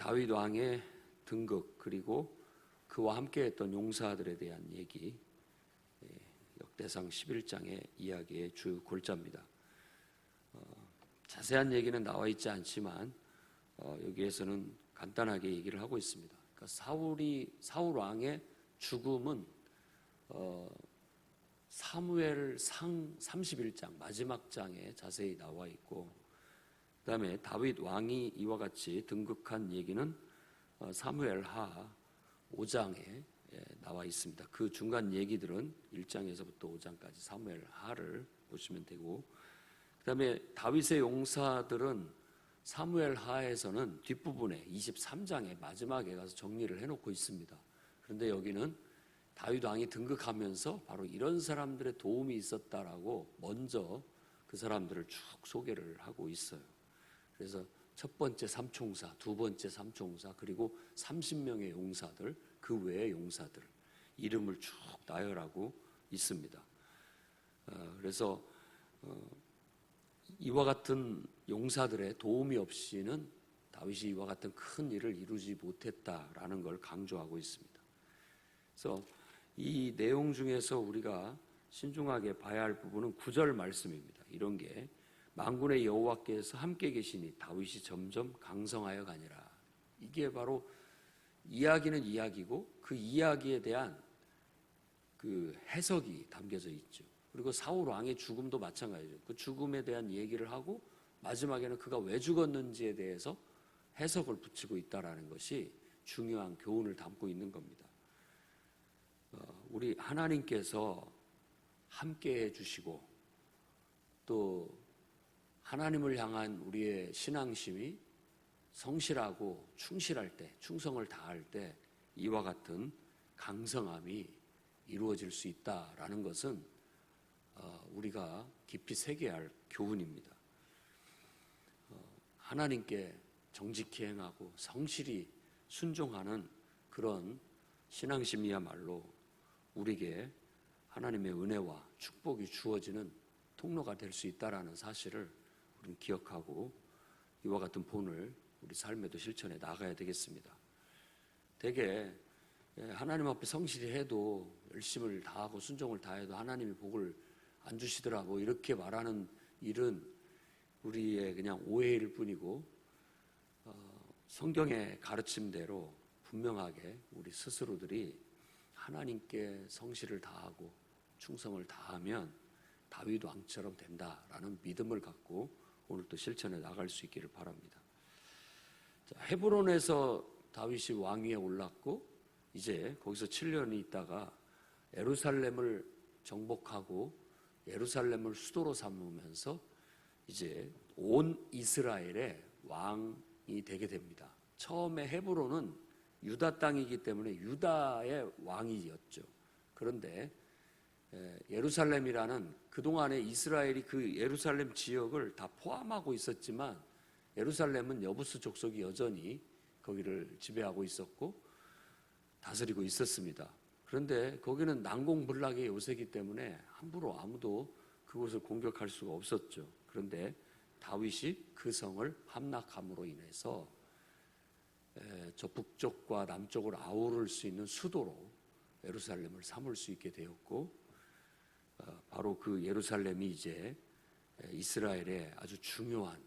다윗 왕의 등극 그리고 그와 함께했던 용사들에 대한 얘기, 역대상 11장의 이야기의 주 골자입니다. 자세한 얘기는 나와 있지 않지만 여기에서는 간단하게 얘기를 하고 있습니다. 그러니까 사울 왕의 죽음은 사무엘상 31장 마지막 장에 자세히 나와 있고, 그 다음에 다윗 왕이 이와 같이 등극한 얘기는 사무엘하 5장에 나와 있습니다. 그 중간 얘기들은 1장에서부터 5장까지 사무엘하를 보시면 되고, 그 다음에 다윗의 용사들은 사무엘하에서는 뒷부분에 23장의 마지막에 가서 정리를 해놓고 있습니다. 그런데 여기는 다윗 왕이 등극하면서 바로 이런 사람들의 도움이 있었다라고 먼저 그 사람들을 쭉 소개를 하고 있어요. 그래서 첫 번째 삼총사, 두 번째 삼총사, 그리고 30명의 용사들, 그 외의 용사들 이름을 쭉 나열하고 있습니다. 그래서 이와 같은 용사들의 도움이 없이는 다윗이 이와 같은 큰 일을 이루지 못했다라는 걸 강조하고 있습니다. 그래서 이 내용 중에서 우리가 신중하게 봐야 할 부분은 9절 말씀입니다. 이런 게 만군의 여호와께서 함께 계시니 다윗이 점점 강성하여 가니라. 이게 바로 이야기는 이야기고 그 이야기에 대한 그 해석이 담겨져 있죠. 그리고 사울 왕의 죽음도 마찬가지죠. 그 죽음에 대한 얘기를 하고 마지막에는 그가 왜 죽었는지에 대해서 해석을 붙이고 있다라는 것이 중요한 교훈을 담고 있는 겁니다. 우리 하나님께서 함께 해주시고 또 하나님을 향한 우리의 신앙심이 성실하고 충실할 때, 충성을 다할 때 이와 같은 강성함이 이루어질 수 있다라는 것은 우리가 깊이 새겨야 할 교훈입니다. 하나님께 정직히 행하고 성실히 순종하는 그런 신앙심이야말로 우리에게 하나님의 은혜와 축복이 주어지는 통로가 될 수 있다라는 사실을 우리는 기억하고 이와 같은 본을 우리 삶에도 실천해 나가야 되겠습니다. 대개 하나님 앞에 성실히 해도 열심을 다하고 순종을 다해도 하나님이 복을 안 주시더라고 이렇게 말하는 일은 우리의 그냥 오해일 뿐이고 성경의 가르침대로 분명하게 우리 스스로들이 하나님께 성실을 다하고 충성을 다하면 다윗 왕처럼 된다라는 믿음을 갖고 오늘 또 실천해 나갈 수 있기를 바랍니다. 자, 헤브론에서 다윗이 왕위에 올랐고 이제 거기서 7년이 있다가 예루살렘을 정복하고 예루살렘을 수도로 삼으면서 이제 온 이스라엘의 왕이 되게 됩니다. 처음에 헤브론은 유다 땅이기 때문에 유다의 왕이었죠. 그런데 예루살렘이라는 그동안에 이스라엘이 그 예루살렘 지역을 다 포함하고 있었지만 예루살렘은 여부스 족속이 여전히 거기를 지배하고 있었고 다스리고 있었습니다. 그런데 거기는 난공불락의 요새이기 때문에 함부로 아무도 그곳을 공격할 수가 없었죠. 그런데 다윗이 그 성을 함락함으로 인해서 저 북쪽과 남쪽을 아우를 수 있는 수도로 예루살렘을 삼을 수 있게 되었고 바로 그 예루살렘이 이제 이스라엘의 아주 중요한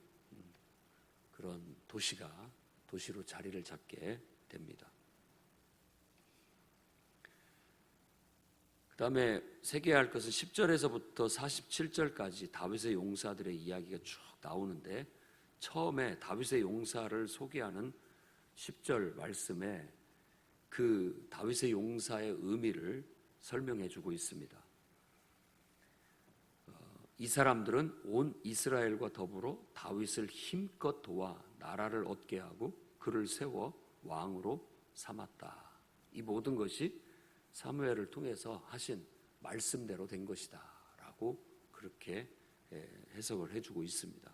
그런 도시로 자리를 잡게 됩니다. 그 다음에 새겨야 할 것은 10절에서부터 47절까지 다윗의 용사들의 이야기가 쭉 나오는데 처음에 다윗의 용사를 소개하는 10절 말씀에 그 다윗의 용사의 의미를 설명해 주고 있습니다. 이 사람들은 온 이스라엘과 더불어 다윗을 힘껏 도와 나라를 얻게 하고 그를 세워 왕으로 삼았다. 이 모든 것이 사무엘을 통해서 하신 말씀대로 된 것이다 라고 그렇게 해석을 해주고 있습니다.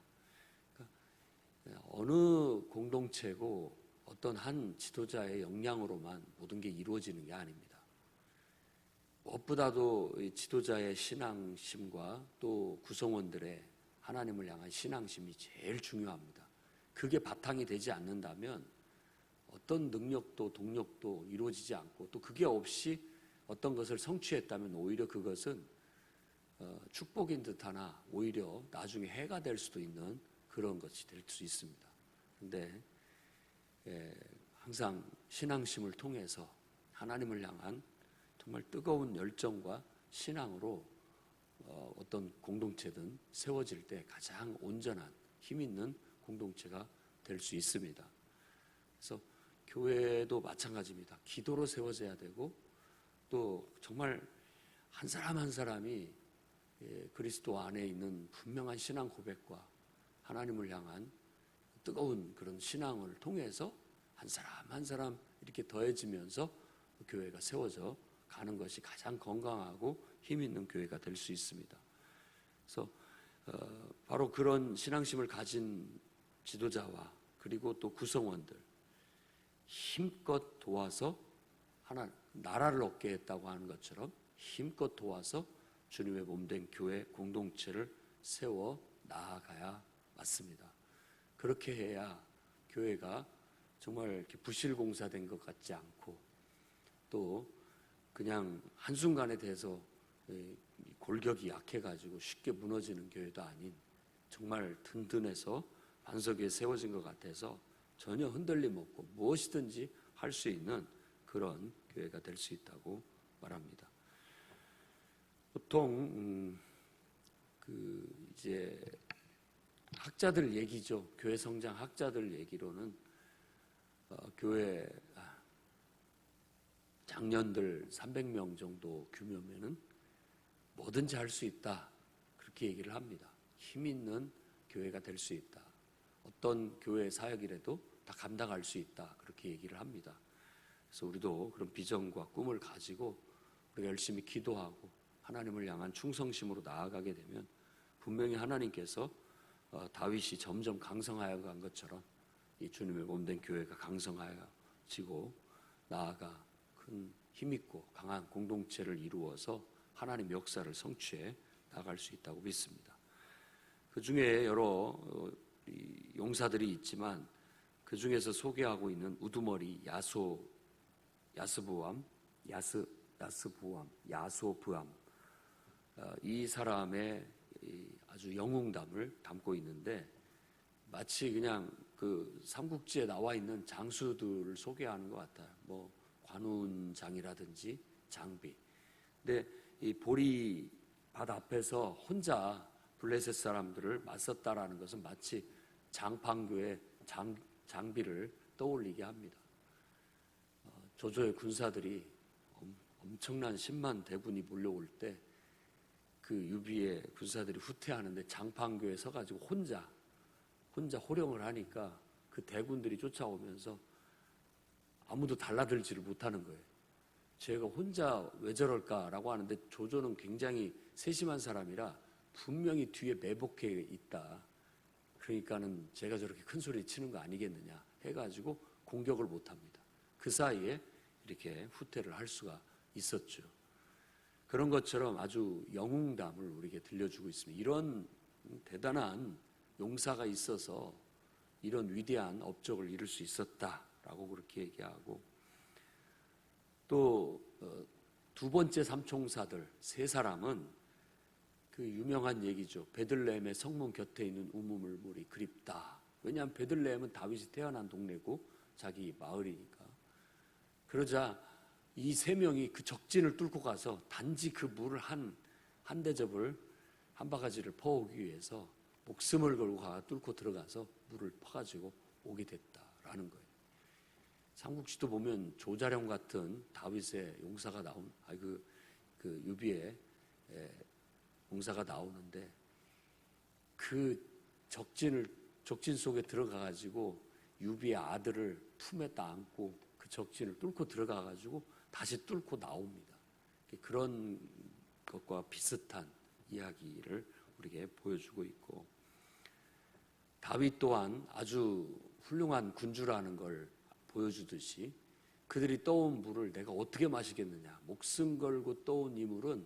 그러니까 어느 공동체고 어떤 한 지도자의 역량으로만 모든 게 이루어지는 게 아닙니다. 무엇보다도 지도자의 신앙심과 또 구성원들의 하나님을 향한 신앙심이 제일 중요합니다. 그게 바탕이 되지 않는다면 어떤 능력도 동력도 이루어지지 않고 또 그게 없이 어떤 것을 성취했다면 오히려 그것은 축복인 듯하나 오히려 나중에 해가 될 수도 있는 그런 것이 될 수 있습니다. 그런데 항상 신앙심을 통해서 하나님을 향한 정말 뜨거운 열정과 신앙으로 어떤 공동체든 세워질 때 가장 온전한 힘 있는 공동체가 될 수 있습니다. 그래서 교회도 마찬가지입니다. 기도로 세워져야 되고 또 정말 한 사람 한 사람이 그리스도 안에 있는 분명한 신앙 고백과 하나님을 향한 뜨거운 그런 신앙을 통해서 한 사람 한 사람 이렇게 더해지면서 교회가 세워져 가는 것이 가장 건강하고 힘 있는 교회가 될 수 있습니다. 그래서 바로 그런 신앙심을 가진 지도자와 그리고 또 구성원들 힘껏 도와서 하나 나라를 얻게 했다고 하는 것처럼 힘껏 도와서 주님의 몸된 교회 공동체를 세워 나아가야 맞습니다. 그렇게 해야 교회가 정말 이렇게 부실공사된 것 같지 않고 또 그냥 한순간에 대해서 골격이 약해가지고 쉽게 무너지는 교회도 아닌 정말 든든해서 반석 위에 세워진 것 같아서 전혀 흔들림 없고 무엇이든지 할 수 있는 그런 교회가 될 수 있다고 말합니다. 보통 이제 학자들 얘기죠. 교회 성장 학자들 얘기로는 교회 장년들 300명 정도 규모면은 뭐든지 할 수 있다 그렇게 얘기를 합니다. 힘 있는 교회가 될 수 있다. 어떤 교회 사역이라도 다 감당할 수 있다 그렇게 얘기를 합니다. 그래서 우리도 그런 비전과 꿈을 가지고 우리가 열심히 기도하고 하나님을 향한 충성심으로 나아가게 되면 분명히 하나님께서 다윗이 점점 강성하여 간 것처럼 이 주님의 몸된 교회가 강성하여지고 나아가 큰 힘있고 강한 공동체를 이루어서 하나님 역사를 성취해 나갈 수 있다고 믿습니다. 그 중에 여러 용사들이 있지만 그 중에서 소개하고 있는 우두머리 야스부암 이 사람의 아주 영웅담을 담고 있는데 마치 그냥 그 삼국지에 나와 있는 장수들을 소개하는 것 같아요. 뭐 관운장이라든지 장비. 근데 이 보리밭 앞에서 혼자 블레셋 사람들을 맞섰다라는 것은 마치 장판교의 장비를 떠올리게 합니다. 조조의 군사들이 엄청난 10만 대군이 몰려올 때 그 유비의 군사들이 후퇴하는데 장판교에 서가지고 혼자 호령을 하니까 그 대군들이 쫓아오면서 아무도 달라들지를 못하는 거예요. 제가 혼자 왜 저럴까라고 하는데 조조는 굉장히 세심한 사람이라 분명히 뒤에 매복해 있다. 그러니까는 제가 저렇게 큰 소리 치는 거 아니겠느냐 해가지고 공격을 못합니다. 그 사이에 이렇게 후퇴를 할 수가 있었죠. 그런 것처럼 아주 영웅담을 우리에게 들려주고 있습니다. 이런 대단한 용사가 있어서 이런 위대한 업적을 이룰 수 있었다라고 그렇게 얘기하고 또 두 번째 삼총사들 세 사람은 그 유명한 얘기죠. 베들레헴의 성문 곁에 있는 우물물이 그립다. 왜냐하면 베들레헴은 다윗이 태어난 동네고 자기 마을이니까. 그러자 이 세 명이 그 적진을 뚫고 가서 단지 그 물을 한 대접을 한 바가지를 퍼오기 위해서 목숨을 걸고 뚫고 들어가서 물을 퍼가지고 오게 됐다라는 거예요. 삼국지도 보면 조자룡 같은 다윗의 용사가 그 유비의 용사가 나오는데 그 적진 속에 들어가가지고 유비의 아들을 품에다 안고 그 적진을 뚫고 들어가가지고 다시 뚫고 나옵니다. 그런 것과 비슷한 이야기를 우리에게 보여주고 있고 다윗 또한 아주 훌륭한 군주라는 걸 보여주듯이 그들이 떠온 물을 내가 어떻게 마시겠느냐. 목숨 걸고 떠온 이 물은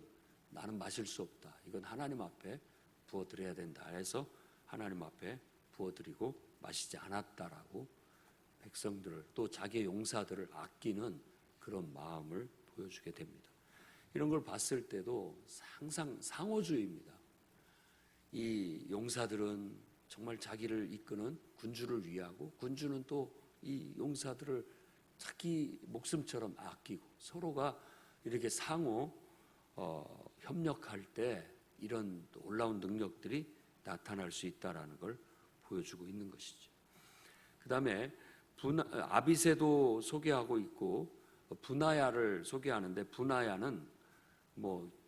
나는 마실 수 없다. 이건 하나님 앞에 부어드려야 된다 해서 하나님 앞에 부어드리고 마시지 않았다라고 백성들을 또 자기의 용사들을 아끼는 그런 마음을 보여주게 됩니다. 이런 걸 봤을 때도 항상 상호주의입니다. 이 용사들은 정말 자기를 이끄는 군주를 위하고 군주는 또 이 용사들을 자기 목숨처럼 아끼고 서로가 이렇게 상호 협력할 때 이런 놀라운 능력들이 나타날 수 있다는 걸 보여주고 있는 것이죠. 그 다음에 아비새도 소개하고 있고 분하야를 소개하는데, 분하야는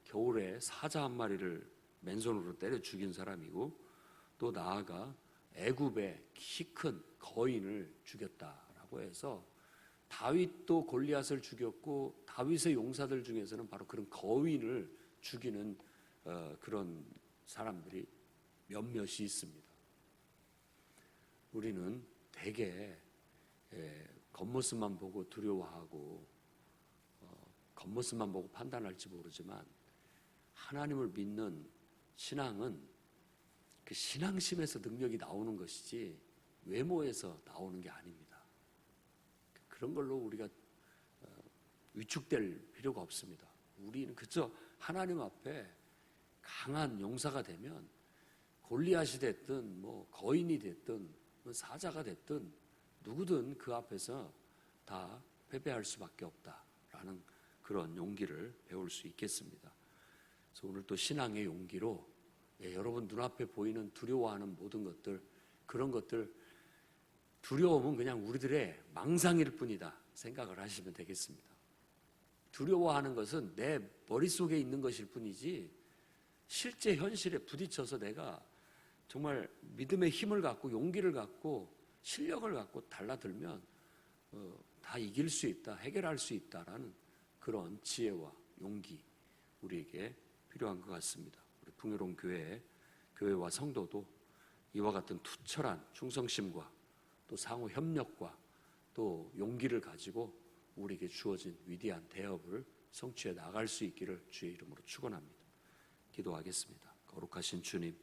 겨울에 사자 한 마리를 맨손으로 때려 죽인 사람이고, 또 나아가 애굽의 키 큰 거인을 죽였다라고 해서 다윗도 골리앗을 죽였고 다윗의 용사들 중에서는 바로 그런 거인을 죽이는 그런 사람들이 몇몇이 있습니다. 우리는 대개 겉모습만 보고 두려워하고 겉모습만 보고 판단할지 모르지만, 하나님을 믿는 신앙은 그 신앙심에서 능력이 나오는 것이지 외모에서 나오는 게 아닙니다. 그런 걸로 우리가 위축될 필요가 없습니다. 우리는 그저 하나님 앞에 강한 용사가 되면 골리앗이 됐든 거인이 됐든 사자가 됐든 누구든 그 앞에서 다 패배할 수밖에 없다라는 그런 용기를 배울 수 있겠습니다. 그래서 오늘 또 신앙의 용기로 여러분 눈앞에 보이는 두려워하는 모든 것들, 그런 것들, 두려움은 그냥 우리들의 망상일 뿐이다 생각을 하시면 되겠습니다. 두려워하는 것은 내 머릿속에 있는 것일 뿐이지 실제 현실에 부딪혀서 내가 정말 믿음의 힘을 갖고 용기를 갖고 실력을 갖고 달라들면 다 이길 수 있다, 해결할 수 있다라는 그런 지혜와 용기 우리에게 필요한 것 같습니다. 우리 풍요로운 교회와 성도도 이와 같은 투철한 충성심과 또 상호 협력과 또 용기를 가지고 우리에게 주어진 위대한 대업을 성취해 나갈 수 있기를 주의 이름으로 축원합니다. 기도하겠습니다. 거룩하신 주님,